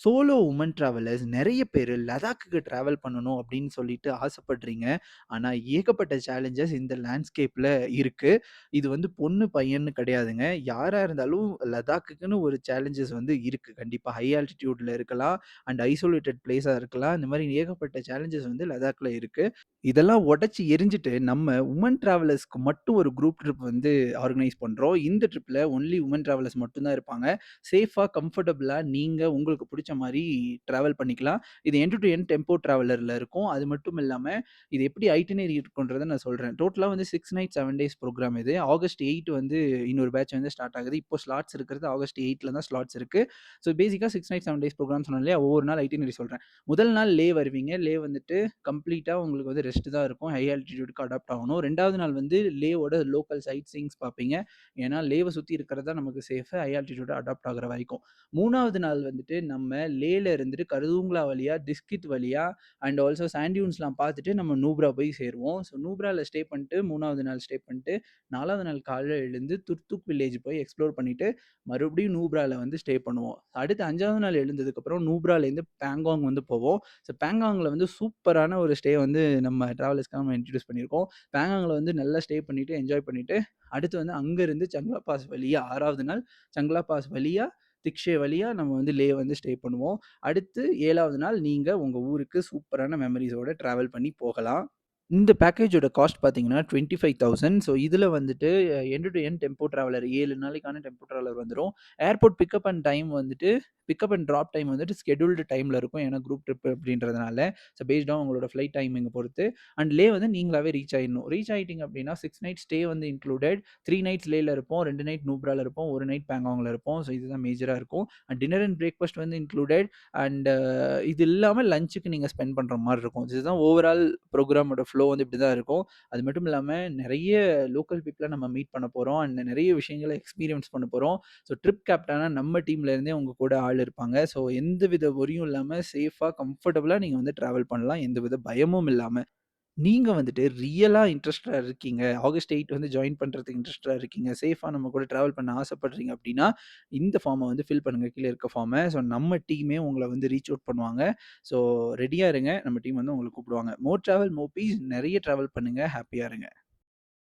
Solo Woman travellers நெறைய பேரு லடாக்குக்கு travel பண்ணணும் அப்படின்னு சொல்லிட்டு ஆசைப்படுறீங்க. ஆனா, ஏகப்பட்ட சேலஞ்சஸ் இந்த லேண்ட்ஸ்கேப்ல இருக்கு. இது வந்து பொண்ணு, பையன்னு கிடையாதுங்க. யாரா இருந்தாலும் லடாக்குக்குன்னு ஒரு சேலஞ்சஸ் வந்து இருக்கு. கண்டிப்பா ஹை ஆல்டிட்யூட்ல இருக்கலாம். அண்ட் ஐசோலேட்டட் பிளேஸா இருக்கலாம். இந்த மாரி ஏகப்பட்ட சேலஞ்சஸ் வந்து லடாக்ல இருக்கு. இதெல்லாம் உடைச்சு எறிஞ்சிட்டு நம்ம வுமன் டிராவலர்ஸ்க்கு மட்டும் ஒரு குரூப் ட்ரிப் வந்து ஆர்கனைஸ் பண்றோம். இந்த ட்ரிப்ல ஒன்லி வுமன் டிராவலர்ஸ் மட்டும் தான் இருப்பாங்க. சேஃபா, கம்ஃபர்டபுளா நீங்க உங்களுக்கு புடிச்ச மாரி டிராவல் பண்ணிக்கலாம். இது எண்ட் டூ எண்ட் டெம்போ டிராவலர்ல இருக்கும். அது மட்டும் இல்லாம, இது எப்படி ஐட்டினரி இருக்குன்றத நான் சொல்றேன். டோட்டலா வந்து 6 நைட் 7 டேஸ் புரோகிராம் இது. ஆகஸ்ட் 8 வந்து இன்னொரு பேட்ச் வந்து ஸ்டார்ட் ஆகுது. இப்போ ஸ்லாட்ஸ் இருக்கிறது ஆகஸ்ட் 8ல தான் ஸ்லாட்ஸ் இருக்கு. ஸோ பேசிக்கா 6 நைட் 7 டேஸ் புரோகிராம் சொன்னேன் இல்லையா? ஒவ்வொரு நாள் ஐட்டினரி சொல்றேன். முதல் நாள் லே வருவீங்க. லே வந்துட்டு கம்ப்ளீட்டா உங்களுக்கு வந்து ரெஸ்ட் தான் இருக்கும். ஹை ஆல்டிட்யூட்க்கு அடாப்ட் ஆகணும். 2வது நாள் வந்து லேவோட லோக்கல் சைட் சீயிங்ஸ் பார்ப்பீங்க. ஏன்னா, லேவ சுத்தி இருக்கிறது தான் நமக்கு சேஃப். ஹை ஆல்டிட்யூட் அடாப்ட் ஆகுற வரைக்கும். 3வது நாள் வந்துட்டு நம்ம லேல இருந்துட்டு கருதுங்களா வழியா, டிஸ்கிட் வழியா அண்ட் ஆல்சோ சாண்ட் டியூன்ஸ்லாம் பார்த்துட்டு நம்ம நூப்ரா போய் சேருவோம். ஸோ நூப்ரால ஸ்டே பண்ணிட்டு 3வது நாள் ஸ்டே பண்ணிட்டு 4வது நாள் காலையில எழுந்து துர்துக் வில்லேஜ் போய் எக்ஸ்ப்ளோர் பண்ணிட்டு மறுபடியும் நூப்ரால வந்து ஸ்டே பண்ணுவோம். அடுத்து 5வது நாள் எழுந்ததுக்கப்புறம் நூப்ராலேருந்து பேங்காங் வந்து போவோம். ஸோ பேங்காங்ல வந்து சூப்பரான ஒரு ஸ்டே வந்து நம்ம டிராவலர்ஸ்க்காக நம்ம இன்ட்ரோடியூஸ் பண்ணியிருக்கோம். பேங்காங்ல வந்து நல்லா ஸ்டே பண்ணிட்டு, என்ஜாய் பண்ணிட்டு, அடுத்து வந்து அங்கருந்து சங்லா பாஸ் வழியா 6வது நாள் சங்லா பாஸ் வழியா திக்ஷே வழியா நம்ம வந்து லே வந்து ஸ்டே பண்ணுவோம். அடுத்து 7வது நாள் நீங்க உங்க ஊருக்கு சூப்பரான மெமரீஸோட டிராவல் பண்ணி போகலாம். இந்த பேக்கேஜோட காஸ்ட் பார்த்தீங்கன்னா 25,000. ஸோ இதில வந்துட்டு end to end tempo traveller 7 நாளைக்கான டெம்போ டிராவலர் வந்துரும். ஏர்போர்ட் பிக்கப் அண்ட் டைம் வந்துட்டு பிக்கப் அண்ட் ட்ராப் டைம் வந்துட்டு ஷெட்யூல்டு டைம்ல இருக்கும். ஏன்னா குரூப் ட்ரிப் அப்படின்றதுனால. ஸோ பேஸ்ட் ஆன் உங்களோட ஃப்ளைட் டைமிங்க பொறுத்து. அண்ட் லே வந்து நீங்களாவே ரீச் ஆயிடணும். ரீச் ஆயிட்டீங்க அப்படின்னா 6 நைட் ஸ்டே வந்து இன்க்ளூடட். 3 நைட்ஸ் லேல இருப்போம். 2 நைட் நூப்ரால இருப்போம். 1 நைட் பேங்காங்ல இருப்போம். ஸோ இதுதான் மேஜரா இருக்கும். அண்ட் டின்னர் அண்ட் பிரேக்ஃபாஸ்ட் வந்து இன்க்ளூடட். அண்ட் இது இல்லாம லஞ்சுக்கு நீங்க ஸ்பெண்ட் பண்ற மாரி இருக்கும். இதுதான் ஓவரால் புரோகிராமோட ஃப்ளோ வந்து இப்படி தான் இருக்கும். அது மட்டும் இல்லாம நெறைய லோக்கல் பீப்பிள நம்ம மீட் பண்ண போறோம். அண்ட் நெறைய விஷயங்கள எக்ஸ்பீரியன்ஸ் பண்ண போறோம். ஸோ ட்ரிப் கேப்டனா நம்ம டீம்ல இருந்தே உங்க கூட ஆள் இருப்பாங்க. ஸோ எந்தவித வொரியும் இல்லாம சேஃபா, கம்ஃபர்டபுளா நீங்க வந்து டிராவல் பண்ணலாம். எந்தவித பயமும் இல்லாம. நீங்க வந்துட்டு ரியலா இன்ட்ரஸ்டடா இருக்கீங்க. ஆகஸ்ட் 8 வந்து ஜாயின் பண்றதுக்கு இன்ட்ரஸ்டடா இருக்கீங்க. சேஃபா நம்ம கூட டிராவல் பண்ண ஆசைப்படுறீங்க அப்டின்னா, இந்த ஃபார்ம வந்து ஃபில் பண்ணுங்க. கீழ இருக்க ஃபார்ம. ஸோ நம்ம டீமே உங்கள வந்து ரீச் அவுட் பண்ணுவாங்க. ஸோ ரெடியா இருங்க. நம்ம டீம் வந்து உங்கள கூப்பிடுவாங்க. மோர் டிராவல், மோர் பீஸ். நெறைய டிராவல் பண்ணுங்க. ஹேப்பியா இருங்க.